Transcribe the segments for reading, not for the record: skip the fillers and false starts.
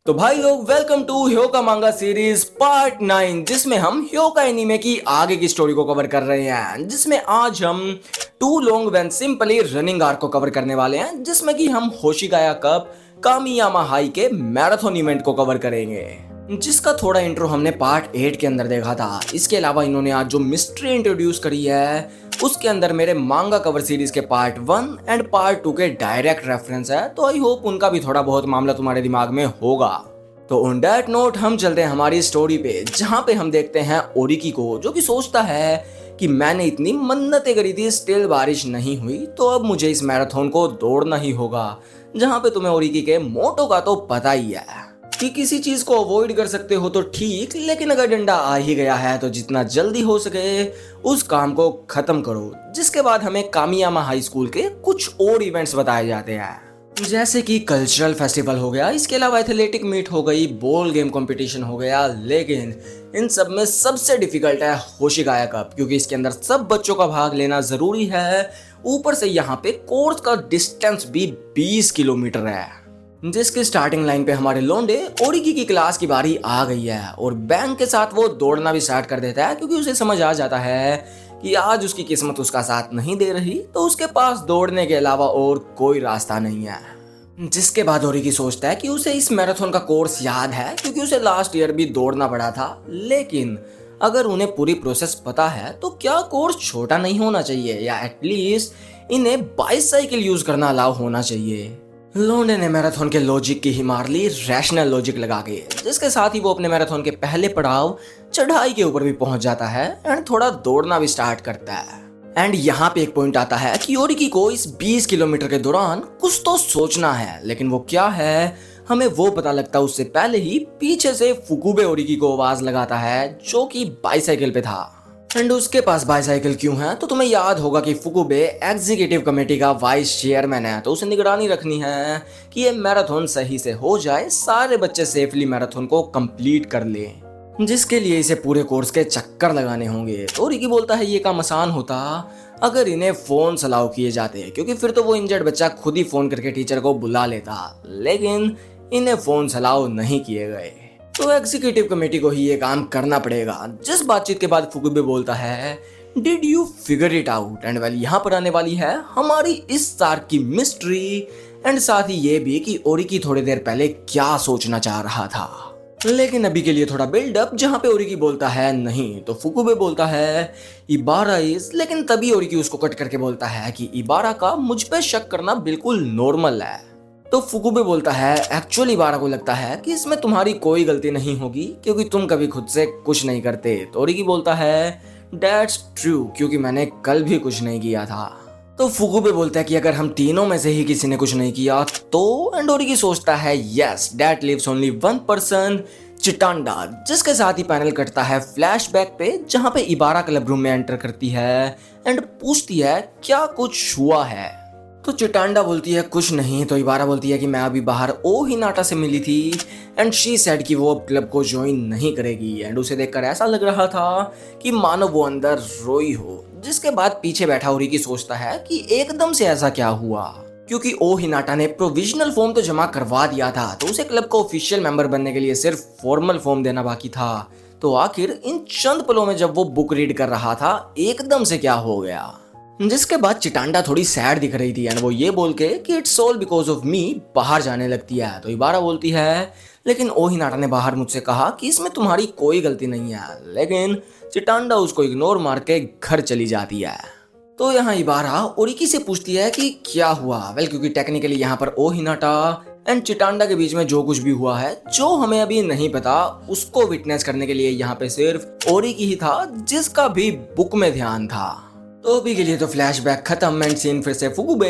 तो भाई लोग वेलकम टू ह्योका मांगा सीरीज पार्ट 9 जिसमें हम ह्योका एनीमे की आगे की स्टोरी को कवर कर रहे हैं, जिसमें आज हम too long when simply running arc को कवर करने वाले हैं, जिसमें कि हम होशिगाया कप कामियामा हाई के मैराथन इवेंट को कवर करेंगे, जिसका थोड़ा इंट्रो हमने पार्ट 8 के अंदर देखा था। इसके अलावा इन्होंने आज जो मिस्ट्री इंट्रोड्यूस करी है उसके अंदर मेरे मांगा कवर सीरीज के पार्ट 1 एंड पार्ट 2 के डायरेक्ट रेफरेंस है, तो आई होप उनका भी थोड़ा बहुत मामला तुम्हारे दिमाग में होगा। तो ऑन दैट नोट हम चलते हैं हमारी स्टोरी पे, जहाँ पे हम देखते हैं ओरिकी को, जो कि सोचता है कि मैंने इतनी मन्नतें करी थी, स्टिल बारिश नहीं हुई, तो अब मुझे इस मैराथन को दौड़ना ही होगा। जहाँ पे तुम्हें ओरिकी के मोटो का तो पता ही है कि किसी चीज को अवॉइड कर सकते हो तो ठीक, लेकिन अगर डंडा आ ही गया है तो जितना जल्दी हो सके उस काम को खत्म करो। जिसके बाद हमें कामियामा हाई स्कूल के कुछ और इवेंट्स बताए जाते हैं, जैसे कि कल्चरल फेस्टिवल हो गया, इसके अलावा एथलेटिक मीट हो गई, बॉल गेम कंपटीशन हो गया, लेकिन इन सब में सबसे डिफिकल्ट है होशिगाया कप, क्योंकि इसके अंदर सब बच्चों का भाग लेना जरूरी है। ऊपर से यहाँ पे कोर्स का डिस्टेंस भी 20 किलोमीटर है, जिसकी स्टार्टिंग लाइन पे हमारे लोंडे ओरिकी की क्लास की बारी आ गई है और बैंक के साथ वो दौड़ना भी स्टार्ट कर देता है, क्योंकि उसे समझ आ जाता है कि आज उसकी किस्मत उसका साथ नहीं दे रही, तो उसके पास दौड़ने के अलावा और कोई रास्ता नहीं है। जिसके बाद ओरिकी सोचता है कि उसे इस मैराथन का कोर्स याद है, क्योंकि उसे लास्ट ईयर भी दौड़ना पड़ा था, लेकिन अगर उन्हें पूरी प्रोसेस पता है तो क्या कोर्स छोटा नहीं होना चाहिए, या एटलीस्ट इन्हें बाइसाइकिल यूज करना अलाउ होना चाहिए। लोंडे ने मैराथन के लॉजिक की ही मार ली रैशनल लॉजिक लगा के, जिसके साथ ही वो अपने मैराथन के पहले पड़ाव चढ़ाई के ऊपर भी पहुंच जाता है एंड थोड़ा दौड़ना भी स्टार्ट करता है। एंड यहाँ पे एक पॉइंट आता है कि ओरिकी को इस 20 किलोमीटर के दौरान कुछ तो सोचना है, लेकिन वो क्या है हमें वो पता लगता उससे पहले ही पीछे से फुकुबे ओरिकी को आवाज लगाता है, जो कि बाइसाइकिल पे था। एंड उसके पास बाइसाइकिल क्यों है, तो तुम्हें याद होगा कि फुकुबे एग्जीक्यूटिव कमेटी का वाइस चेयरमैन है, तो उसे निगरानी रखनी है कि ये मैराथन सही से हो जाए, सारे बच्चे सेफली मैराथन को कंप्लीट कर ले, जिसके लिए इसे पूरे कोर्स के चक्कर लगाने होंगे। तो रिकी बोलता है ये काम आसान होता अगर इन्हें फोन अलाउ किए जाते, क्योंकि फिर तो वो इंजर्ड बच्चा खुद ही फोन करके टीचर को बुला लेता, लेकिन इन्हें फोन अलाउ नहीं किए गए, तो एग्जीक्यूटिव कमेटी को ही ये काम करना पड़ेगा। जिस बातचीत के बाद फुकुबे बोलता है did you figure it out, and well यहाँ पर आने वाली है हमारी इस तार की मिस्ट्री, एंड साथ ही ये भी कि ओरिकी थोड़ी देर पहले क्या सोचना चाह रहा था। लेकिन अभी के लिए थोड़ा बिल्डअप, जहाँ पे ओरिकी बोलता है नहीं, तो फुकुबे बोलता है इबारा इज, लेकिन तभी ओरिकी उसको कट करके बोलता है कि इबारा का मुझ पे शक करना बिल्कुल नॉर्मल है। तो फुकुबे बोलता है एक्चुअली इबारा को लगता है कि इसमें तुम्हारी कोई गलती नहीं होगी, क्योंकि तुम कभी खुद से कुछ नहीं करते। तो ओरिकी बोलता है दैट्स ट्रू, क्योंकि मैंने कल भी कुछ नहीं किया था। तो फुकुबे बोलता है कि अगर हम तीनों में से ही किसी ने कुछ नहीं किया तो, एंड ओरिकी सोचता है yes that lives only one person, Chitanda, जिसके साथ ही पैनल कटता है फ्लैशबैक पे, जहां पे इबारा क्लब रूम में एंटर करती है एंड पूछती है क्या कुछ हुआ है। तो चिटांडा बोलती है कुछ नहीं, तो इबारा बोलती है कि मैं अभी बाहर ओ हिनाटा से मिली थी एंड शी सेड कि वो अब क्लब को ज्वाइन नहीं करेगी, एंड उसे देखकर ऐसा लग रहा था कि मानो वो अंदर रोई हो। जिसके बाद पीछे बैठा ओरिकी सोचता है कि एकदम से ऐसा क्या हुआ, क्योंकि ओ हिनाटा ने प्रोविजनल फॉर्म तो जमा करवा दिया था, तो उसे क्लब को ऑफिशियल मेंबर बनने के लिए सिर्फ फॉर्मल फॉर्म देना बाकी था। तो आखिर इन चंद पलों में जब वो बुक रीड कर रहा था एकदम से क्या हो गया। जिसके बाद चिटांडा थोड़ी सैड दिख रही थी एंड वो ये बोल के कि it's all because of me बाहर जाने लगती है। तो इबारा बोलती है लेकिन ओ हिनाटा ने बाहर मुझसे कहा कि इसमें तुम्हारी कोई गलती नहीं है, लेकिन चिटांडा उसको इग्नोर मार के घर चली जाती है। तो यहाँ इबारा ओरिकी से पूछती है कि क्या हुआ। वेल क्योंकि टेक्निकली यहाँ पर ओ हिनाटा एंड चिटांडा के बीच में जो कुछ भी हुआ है, जो हमें अभी नहीं पता, उसको विटनेस करने के लिए यहाँ पे सिर्फ ओरिकी ही था, जिसका भी बुक में ध्यान था। तो अभी के लिए तो फ्लैशबैक खत्म एंड सीन फिर से फुकुबे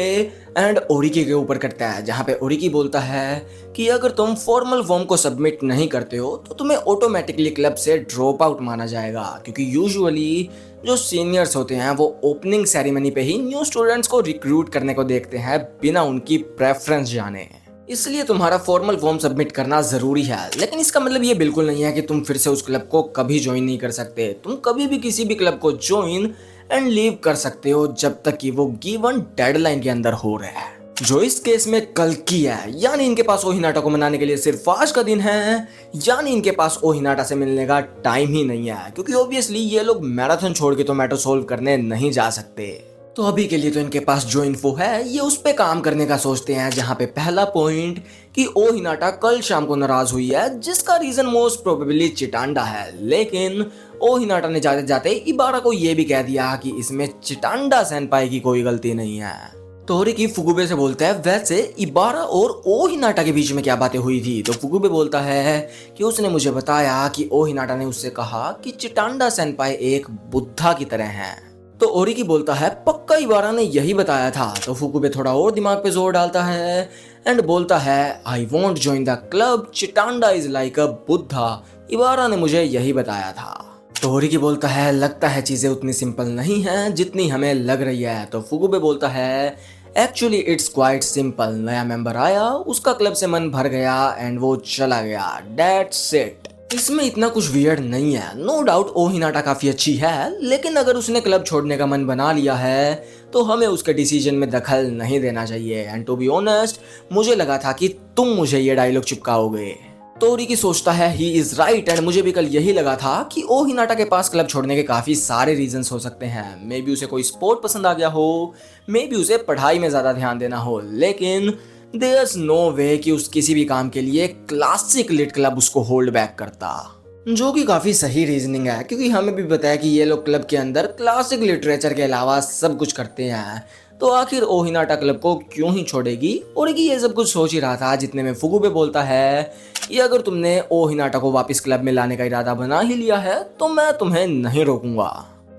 एंड ओरिकी के ऊपर करता है, जहाँ पे ओरिकी बोलता है कि अगर तुम फॉर्मल फॉर्म को सबमिट नहीं करते हो तो तुम्हें ऑटोमेटिकली क्लब से ड्रॉप आउट माना जाएगा, क्योंकि यूजुअली जो सीनियर्स होते हैं वो ओपनिंग सेरेमनी पे ही न्यू स्टूडेंट्स को रिक्रूट करने को देखते हैं बिना उनकी प्रेफरेंस जाने, इसलिए तुम्हारा फॉर्मल फॉर्म सबमिट करना जरूरी है। लेकिन इसका मतलब ये बिल्कुल नहीं है कि तुम फिर से उस क्लब को कभी ज्वाइन नहीं कर सकते। तुम कभी भी किसी भी क्लब को ज्वाइन एंड लीव कर सकते हो जब तक कि वो गिवन डेडलाइन के अंदर हो रहा है। जो इस केस में कल्कि है, यानी इनके पास ओहिनाटा को मनाने के लिए सिर्फ आज का दिन है, यानी इनके पास ओहिनाटा से मिलने का टाइम ही नहीं है, क्योंकि ऑब्वियसली ये लोग मैराथन छोड़ के तो मैटर सोल्व करने नहीं जा सकते। तो अभी के लिए तो इनके पास जो इन्फो है ये उस पे काम करने का सोचते हैं, जहां पे पहला पॉइंट कि ओहिनाटा कल शाम को नाराज हुई है, जिसका रीजन मोस्ट प्रोबेबली चिटांडा है। लेकिन ओहिनाटा ने जाते जाते इबारा को ये भी कह दिया कि इसमें चिटांडा सेनपाई की कोई गलती नहीं है। तोरिकी फुगुबे से बोलता है, वैसे इबारा और ओहिनाटा के बीच में क्या बातें हुई थी? तो फुगुबे बोलता है कि उसने मुझे बताया कि ओहिनाटा ने उससे कहा कि चिटांडा सेनपाई एक बुद्धा की तरह हैं। तो ओरिकी बोलता है, पक्का इबारा ने यही बताया था? तो फुगुबे थोड़ा और दिमाग पे जोर डालता है एंड बोलता है, I want join the club, Chitanda is like a Buddha, Ibara ने मुझे यही बताया था। तो ओरिकी बोलता है, लगता है चीजें उतनी सिंपल नहीं हैं जितनी हमें लग रही है। तो फुगुबे बोलता है, एक्चुअली इट्स क्वाइट सिंपल, नया मेंबर आया, उसका क्लब से मन भर गया एंड वो चला गया, दैट्स इट। इसमें इतना कुछ वियर्ड नहीं है। नो डाउट ओहिनाटा काफी अच्छी है, लेकिन अगर उसने क्लब छोड़ने का मन बना लिया है तो हमें उसके डिसीजन में दखल नहीं देना चाहिए। एंड टू बी ऑनेस्ट, मुझे लगा था कि तुम मुझे ये डायलॉग चिपकाओगे। तो ओरिकी सोचता है, ही इज राइट, एंड मुझे भी कल यही लगा था कि ओहिनाटा के पास क्लब छोड़ने के काफी सारे रीजंस हो सकते हैं। मे बी उसे कोई स्पोर्ट पसंद आ गया हो, मे बी उसे पढ़ाई में ज्यादा ध्यान देना हो, लेकिन देयर्स नो वे कि उस किसी भी काम के लिए क्लासिक लिट क्लब उसको होल्ड बैक करता। जो कि काफी सही रीजनिंग है, क्योंकि हमें भी बताया कि ये लोग क्लब के अंदर क्लासिक लिटरेचर के अलावा सब कुछ करते हैं, तो आखिर ओहिनाटा क्लब को क्यों ही छोड़ेगी? ओरिकी ये सब कुछ सोच ही रहा था, जितने में फुगुबे बोलता है कि अगर तुमने ओहिनाटा को वापस क्लब में लाने का इरादा बना ही लिया है तो मैं तुम्हें नहीं रोकूंगा।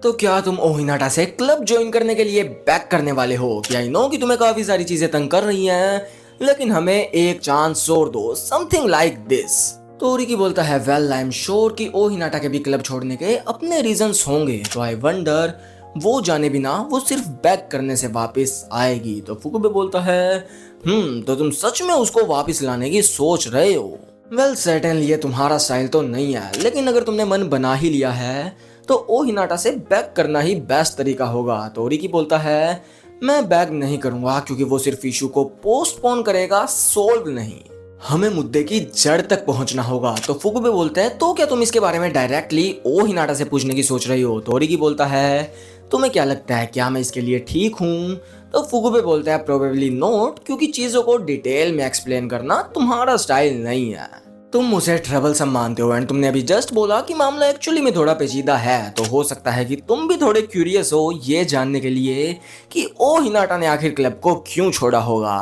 तो क्या तुम ओहिनाटा से क्लब ज्वाइन करने के लिए बैक करने वाले हो? कि आई नो कि तुम्हें काफी सारी चीजें तंग कर रही हैं, लेकिन हमें एक चांस और दो, समथिंग लाइक दिस। तो ओरिकी बोलता है, वेल आई एम श्योर कि ओहिनाटा के भी क्लब छोड़ने के अपने रीजंस होंगे, तो आई वंडर वो जाने बिना वो सिर्फ बैक करने से वापस आएगी। तो फुगुबे बोलता है, तो तुम सच में उसको वापस लाने की सोच रहे हो? वेल सर्टेनली ये तुम्हारा स्टाइल तो नहीं है, लेकिन अगर तुमने मन बना ही लिया है तो ओहिनाटा से बैक करना ही बेस्ट तरीका होगा। तो ओरिकी बोलता है, मैं बैक नहीं करूंगा, क्योंकि वो सिर्फ इशू को पोस्टपोन करेगा, सोल्व नहीं। हमें मुद्दे की जड़ तक पहुंचना होगा। तो फुगुबे बोलते हैं, तो क्या तुम इसके बारे में डायरेक्टली ओहिनाटा से पूछने की सोच रही हो? तो ओरिकी बोलता है, तुम्हें क्या लगता है, क्या मैं इसके लिए ठीक हूँ? तो फुगुबे बोलता है, प्रोबेबली नॉट, क्योंकि चीजों को डिटेल में एक्सप्लेन करना तुम्हारा स्टाइल नहीं है। तुम उसे ट्रबल सम मानते हो, एंड तुमने अभी जस्ट बोला कि मामला एक्चुअली में थोड़ा पेचीदा है, तो हो सकता है कि तुम भी थोड़े क्यूरियस हो ये जानने के लिए कि ओहिनाटा ने आखिर क्लब को क्यों छोड़ा होगा।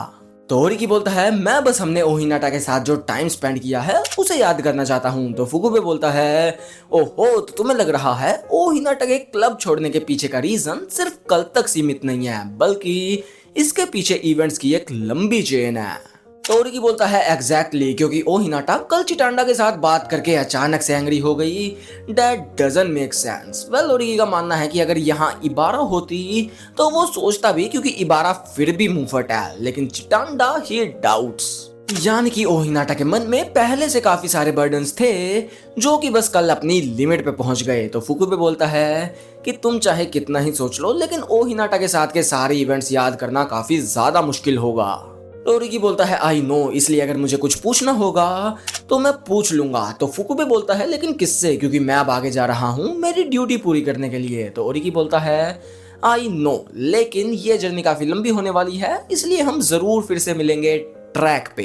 तो ओरिकी बोलता है, मैं बस हमने ओहिनाटा के साथ जो टाइम स्पेंड किया है उसे याद करना चाहता हूँ। तो फुगुबे बोलता है, ओहो, तो तुम्हें लग रहा है ओहिनाटा के क्लब छोड़ने के पीछे का रीजन सिर्फ कल तक सीमित नहीं है, बल्कि इसके पीछे इवेंट्स की एक लंबी चेन है। तो ओरिकी बोलता है, एग्जैक्टली, क्योंकि ओहिनाटा कल चिटांडा के साथ बात करके अचानक से एंग्री हो गई, that doesn't make sense. Well Oreki का मानना है कि अगर यहाँ इबारा होती तो वो सोचता भी, क्योंकि इबारा फिर भी मुंहफट है, लेकिन चिटांडा ही डाउट्स। यानी कि ओहिनाटा के मन में पहले से काफी सारे बर्डन्स थे जो कि बस कल अपनी लिमिट पे पहुंच गए। तो फुगुबे बोलता है कि तुम चाहे कितना ही सोच लो, लेकिन ओहिनाटा के साथ के सारे इवेंट्स याद करना काफी ज्यादा मुश्किल होगा। तो ओरिकी बोलता है, आई नो, इसलिए अगर मुझे कुछ पूछना होगा तो मैं पूछ लूंगा। तो फुगुबे बोलता है, लेकिन किससे? क्योंकि मैं अब आगे जा रहा हूँ मेरी ड्यूटी पूरी करने के लिए। तो ओरिकी बोलता है, आई नो, लेकिन ये जर्नी काफी लंबी होने वाली है, इसलिए हम जरूर फिर से मिलेंगे ट्रैक पे।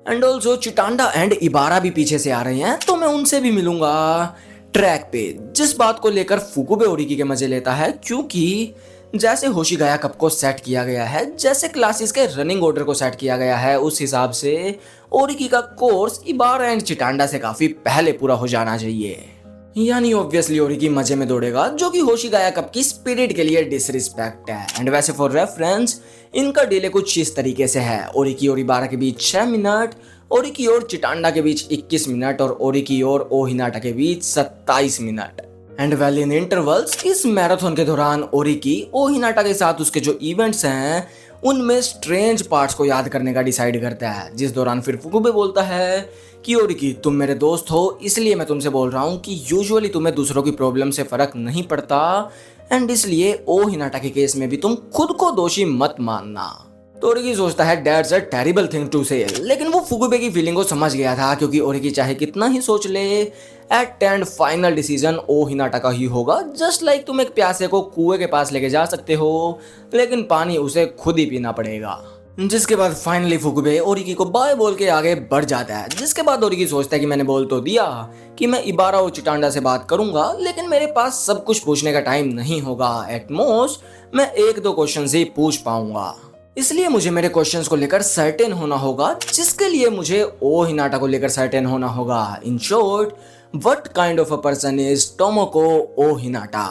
एंड ऑल्सो चिटांडा एंड इबारा भी पीछे से आ रहे हैं, तो मैं उनसे भी मिलूंगा ट्रैक पे। जिस बात को लेकर फुगुबे ओरिकी के मजे लेता है, क्योंकि जैसे होशिगाया कप को सेट किया गया है, जैसे क्लासेस के रनिंग ऑर्डर को सेट किया गया है, उस हिसाब से ओरिकी का कोर्स इबारा एंड चिटांडा से काफी पहले पूरा हो जाना चाहिए। यानी ऑब्वियसली ओरिकी मजे में दौड़ेगा, जो कि होशिगाया कप की स्पिरिट के लिए डिसरिस्पेक्ट है। एंड वैसे फॉर रेफरेंस इनका डिले कुछ इस तरीके से है, ओरिकी और इबारा के बीच 6 मिनट, ओरिकी और चिटांडा के बीच 21 मिनट और ओरिकी और ओहिनाटा के बीच 27 minute. And well in intervals, इस मैराथन के दौरान ओरिकी ओहिनाटा के साथ उसके जो इवेंट्स हैं उनमें स्ट्रेंज पार्ट्स को याद करने का डिसाइड करता है, जिस दौरान फिर फुगुबे बोलता है कि ओरिकी, तुम मेरे दोस्त हो, इसलिए मैं तुमसे बोल रहा हूँ कि यूजुअली तुम्हें दूसरों की प्रॉब्लम से फर्क नहीं पड़ता, एंड इसलिए ओहिनाटा के केस में भी तुम खुद को दोषी मत मानना। तो ओरिकी सोचता है that's a terrible thing to say, लेकिन वो फुकुबे की फीलिंग को समझ गया था क्योंकि ओरिकी चाहे कितना ही सोच ले, at end final decision O Hinata का ही होगा। जस्ट लाइक तुम एक प्यासे को कुएं के पास लेके जा सकते हो, लेकिन पानी उसे खुद ही पीना पड़ेगा। जिसके बाद फाइनली फुकुबे ओरिकी को बाय बोल के आगे बढ़ जाता है। जिसके बाद ओरिकी सोचता है कि मैंने बोल तो दिया कि मैं इबारा और चिटांडा से बात करूंगा, लेकिन मेरे पास सब कुछ पूछने का टाइम नहीं होगा। एट मोस्ट मैं एक दो क्वेश्चन ही पूछ पाऊंगा, इसलिए मुझे मेरे क्वेश्चंस को लेकर सर्टेन होना होगा, जिसके लिए मुझे ओ हिनाटा को लेकर सर्टेन होना होगा। In short, what kind of a person is Tomoko Ohinata.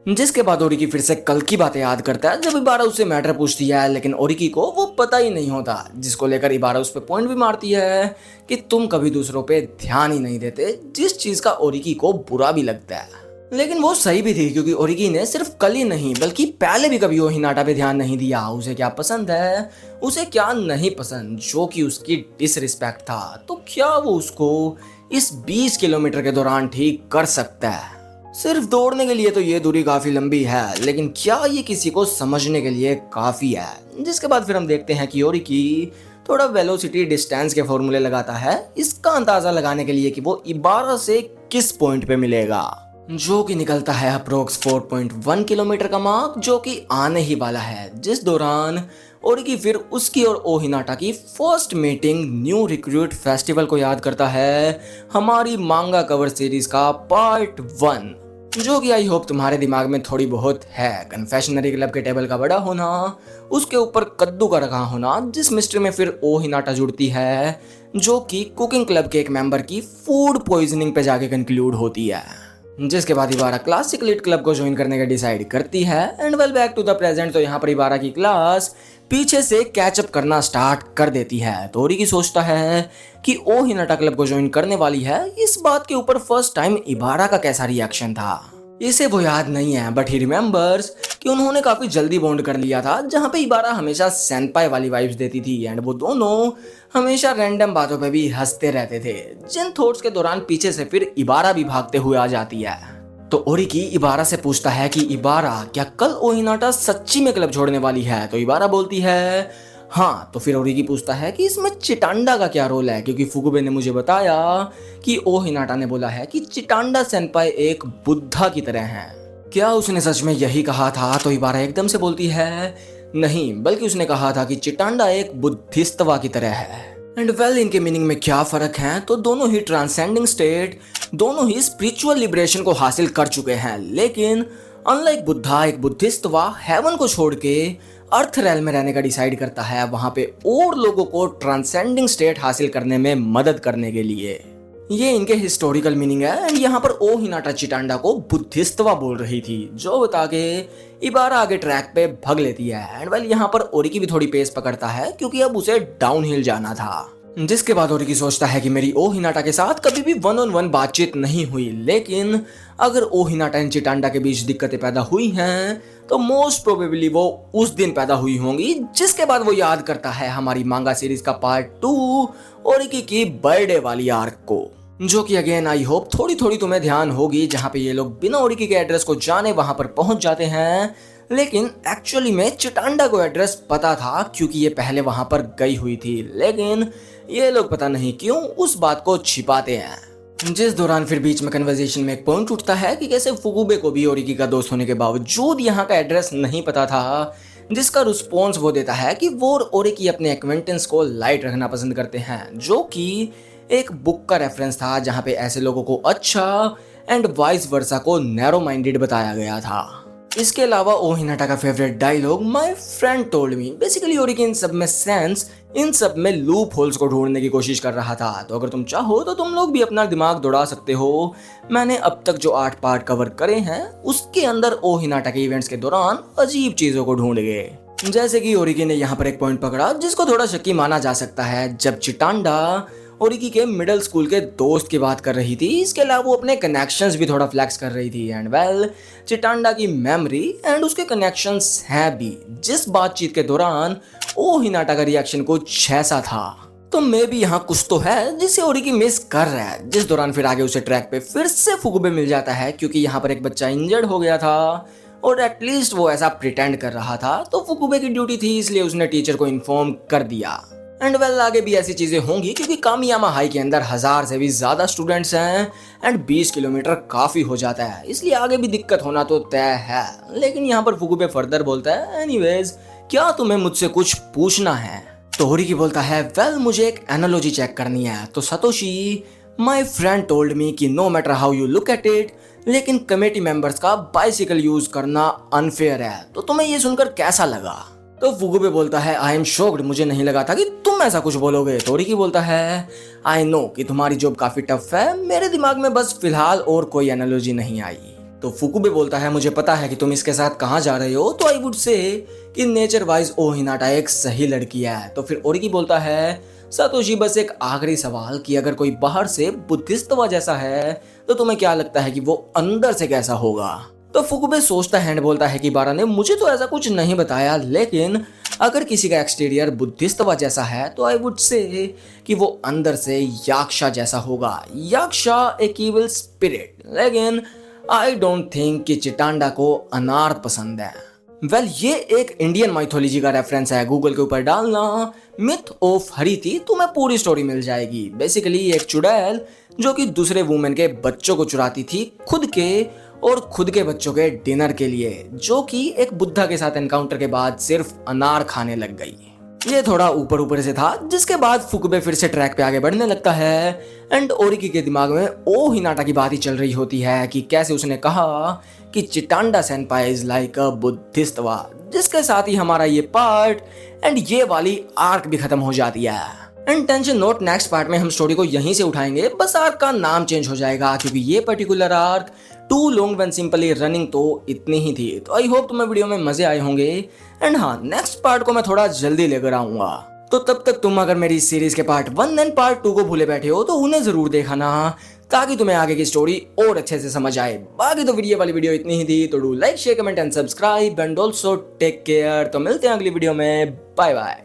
जिसके बाद ओरिकी फिर से कल की बातें याद करता है जब इबारा उससे मैटर पूछती है, लेकिन ओरिकी को वो पता ही नहीं होता। जिसको लेकर इबारा उस पर पॉइंट भी मारती है कि तुम कभी दूसरों पे ध्यान ही नहीं देते, जिस चीज का ओरिकी को बुरा भी लगता है। लेकिन वो सही भी थी क्योंकि ओरिकी ने सिर्फ कल ही नहीं बल्कि पहले भी कभी ओ हिनाटा पे ध्यान नहीं दिया। उसे क्या पसंद है, उसे क्या नहीं पसंद, जो कि उसकी डिसरिस्पेक्ट था। तो क्या वो उसको इस 20 किलोमीटर के दौरान ठीक कर सकता है? सिर्फ दौड़ने के लिए तो ये दूरी काफी लंबी है, लेकिन क्या ये किसी को समझने के लिए काफी है? जिसके बाद फिर हम देखते हैं कि ओरिकी थोड़ा वेलोसिटी डिस्टेंस के फॉर्मूले लगाता है, इसका अंदाजा लगाने के लिए कि वो इबारा से किस पॉइंट पे मिलेगा, जो कि निकलता है अप्रोक्स 4.1 किलोमीटर का मार्क, जो कि आने ही वाला है। जिस दौरान ओरिकी फिर उसकी और ओ हिनाटा की first meeting new recruit festival को याद करता है, हमारी मांगा कवर सीरीज का पार्ट 1, जो कि आई होप तुम्हारे दिमाग में थोड़ी बहुत है। कन्फेशनरी क्लब के टेबल का बड़ा होना, उसके ऊपर कद्दू का रखा होना, जिस मिस्ट्री में फिर ओ हिनाटा जुड़ती है, जो कि कुकिंग क्लब के एक मेंबर की फूड पॉइजनिंग पे जाके कंक्लूड होती है। जिसके बाद इबारा क्लासिक लीड क्लब को ज्वाइन करने का डिसाइड करती है। And well back to the present, तो यहाँ पर इबारा की क्लास पीछे से कैचअप करना स्टार्ट कर देती है। तो ओरिकी सोचता है कि ओ हिनाटा क्लब को ज्वाइन करने वाली है। इस बात के ऊपर फर्स्ट टाइम इबारा का कैसा रिएक्शन था इसे वो याद नहीं है, बट ही रिमेम्बर्स कि उन्होंने काफी जल्दी बॉन्ड कर लिया था, जहाँ पे इबारा हमेशा सेनपाई वाली वाइब्स देती थी एंड वो दोनों हमेशा रैंडम बातों पे भी हंसते रहते थे, जिन थॉट्स के दौरान पीछे से फिर इबारा भी भागते हुए आ जाती है। तो ओरिकी इबारा से पूछता है कि इबारा, क्या कल ओ हिनाटा सच्ची में क्लब छोड़ने वाली है? तो इबारा बोलती है हाँ। तो फिर ओरिकी पूछता है कि इसमें चिटांडा का क्या रोल है, क्योंकि फुकुबे ने मुझे बताया कि ओ हिनाटा ने बोला है कि चिटांडा सेनपाई एक बुद्धा की तरह है। क्या उसने सच में यही कहा था? तो इबारा एकदम से बोलती है नहीं, बल्कि उसने कहा था कि चिटांडा एक बुद्धिस्तवा की तरह है। एंड वेल, इनके मीनिंग में क्या फर्क है? तो दोनों ही ट्रांसेंडिंग स्टेट, दोनों ही स्पिरिचुअल लिबरेशन को हासिल कर चुके हैं, लेकिन अनलाइक बुद्धा, एक बुद्धिस्तवा हेवन को छोड़ के अर्थ रेल में रहने का डिसाइड करता है, वहां पे और लोगों को ट्रांसेंडिंग स्टेट हासिल करने में मदद करने के लिए। ये इनके हिस्टोरिकल मीनिंग है। एंड यहाँ पर ओ हिनाटा चिटांडा को बुद्धिस्तवा बोल रही थी, जो बता के इबारा आगे ट्रैक पे भग लेती है। एंड वेल, यहाँ पर ओरिकी भी थोड़ी पेस पकड़ता है क्योंकि अब उसे डाउनहिल जाना था। जिसके बाद ओरिकी सोचता है कि मेरी ओ हिनाटा के साथ कभी भी 1-on-1 बातचीत नहीं हुई, लेकिन अगर ओ हिनाटा एंड चिटांडा के बीच दिक्कतें पैदा हुई हैं तो मोस्ट प्रोबेबली वो उस दिन पैदा हुई होंगी। जिसके बाद वो याद करता है हमारी मांगा सीरीज का पार्ट 2 ओरिकी की बर्थडे वाली आर्क को, जो कि अगेन आई होप थोड़ी थोड़ी तुम्हें ध्यान होगी, जहां पे ये लोग बिना ओरिकी के एड्रेस को जाने वहां पर पहुंच जाते हैं, लेकिन एक्चुअली में चिटांडा को एड्रेस पता था क्योंकि ये पहले वहां पर गई हुई थी, लेकिन ये लोग पता नहीं क्यों उस बात को छिपाते हैं। जिस दौरान फिर बीच में कन्वर्सेशन में एक पॉइंट उठता है कि कैसे फुकुबे को भी ओरिकी का दोस्त होने के बावजूद यहाँ का एड्रेस नहीं पता था, जिसका रिस्पॉन्स वो देता है कि वो और ओरिकी अपने एक्वेंटेंस को लाइट रखना पसंद करते हैं, जो कि एक बुक का रेफरेंस था जहाँ पे ऐसे लोगों को अच्छा एंड वाइस वर्सा को नैरो माइंडेड बताया गया था। इसके अलावा ओ हिनाटा का favourite dialogue my friend told me, basically Oreki इन सब में सेंस, इन सब में लूप होल्स को ढूंढने की कोशिश कर रहा था। तो अगर तुम चाहो तो तुम लोग भी अपना दिमाग दौड़ा सकते हो। मैंने अब तक जो 8 पार्ट कवर करे हैं उसके अंदर ओ हिनाटा के इवेंट्स के दौरान अजीब चीजों को ढूंढ गए, जैसे कि ओरिकी ने यहाँ पर एक पॉइंट पकड़ा जिसको थोड़ा शक्की माना जा सकता है, जब चिटांडा ओरिकी के मिडिल स्कूल के दोस्त की बात कर रही थी। इसके अलावा वो अपने कनेक्शंस भी थोड़ा फ्लैक्स कर रही थी। एंड वेल, चिटांडा की मेमोरी एंड उसके कनेक्शंस हैं भी, जिस बातचीत के दौरान ओ हिनाटा का रिएक्शन कुछ ऐसा था। तो मे भी यहाँ कुछ तो है जिसे ओरिकी मिस कर रहा है। जिस दौरान फिर आगे उसे ट्रैक पे फिर से फुकुबे मिल जाता है क्योंकि यहाँ पर एक बच्चा इंजर्ड हो गया था। और एटलीस्ट वो ऐसा प्रिटेंड कर रहा था, तो फुकुबे की ड्यूटी थी इसलिए उसने टीचर को इन्फॉर्म कर दिया। एंड वेल आगे भी ऐसी चीजें होंगी क्योंकि कामियामा हाई के अंदर 1000 से भी ज्यादा स्टूडेंट्स हैं एंड 20 किलोमीटर काफी हो जाता है, इसलिए आगे भी दिक्कत होना तो तय है। लेकिन यहाँ पर फुकुबे फर्दर बोलता है, एनीवेज क्या तुम्हें मुझसे कुछ पूछना है? तो होरिकी बोलता है, वेल मुझे एक एनालॉजी चेक करनी है। तो Satoshi, my friend told me कि no matter how you look at it, लेकिन कमेटी मेंबर्स का बाइसिकल यूज करना अनफेयर है, तो तुम्हें ये सुनकर कैसा लगा? तो फुकुबे बोलता है, आई एम शॉक्ड, मुझे नहीं लगा था कि तुम ऐसा कुछ बोलोगे। तो होरिकी बोलता है, आई नो कि तुम्हारी जॉब काफी टफ है, मेरे दिमाग में बस फिलहाल और कोई एनालॉजी नहीं आई। तो फुकुबे बोलता है, मुझे पता है कि तुम इसके साथ कहाँ जा रहे हो, तो आई वुड से कि नेचर वाइज ओ हिनाटा एक सही लड़की है। तो फिर होरिकी बोलता है, सतोशी बस एक आखिरी सवाल कि अगर कोई बाहर से बुद्धिस्ट जैसा है तो तुम्हें क्या लगता है कि वो अंदर से कैसा होगा? तो फुकुबे सोचता है एंड बोलता है कि बारा ने मुझे तो ऐसा कुछ नहीं बताया, लेकिन अगर किसी का एक्सटीरियर बुद्धिस्ट जैसा है तो आई वुड से कि वो अंदर से याक्षा जैसा होगा। याक्षा एक इविल स्पिरिट, लेकिन आई डोंट थिंक कि चिटांडा को अनार पसंद है। वेल ये एक इंडियन माइथोलॉजी का रेफरेंस है, गूगल के ऊपर डालना मिथ ऑफ हरिति, तुम्हें पूरी स्टोरी मिल जाएगी। बेसिकली एक चुड़ैल जो कि दूसरे वुमेन के बच्चों को चुराती थी खुद के और खुद के बच्चों के डिनर के लिए, जो कि एक बुद्धा के साथ एनकाउंटर के बाद सिर्फ अनार खाने लग गई। ये थोड़ा ऊपर ऊपर से था, जिसके बाद फुकुबे फिर से ट्रैक पे आगे बढ़ने लगता है एंड ओरिकी के दिमाग में ओ हिनाटा की बात ही चल रही होती है कि कैसे उसने कहा कि चिटांडा सेनपाई इज लाइक अ बुद्धिस्ट वा, जिसके साथ ही हमारा ये पार्ट एंड ये वाली आर्क भी खत्म हो जाती है। And tension note, next part में हम स्टोरी को यहीं से उठाएंगे, बस आर्क का नाम चेंज हो जाएगा क्योंकि ये particular arc too long when simply running तो इतनी ही थी। तो आई होप तुम्हें वीडियो में मजे आए होंगे एंड हाँ, नेक्स्ट पार्ट को मैं थोड़ा जल्दी लेकर आऊंगा। तो तब तक तुम अगर मेरी सीरीज के पार्ट 1 एंड पार्ट 2 को भूले बैठे हो तो उन्हें जरूर देखा ना, ताकि तुम्हें आगे की स्टोरी और अच्छे से समझ आए। बाकी तो वीडियो वाली वीडियो इतनी ही थी, तो do like share comment and subscribe and also take care. तो मिलते हैं अगली वीडियो में, बाय बाय।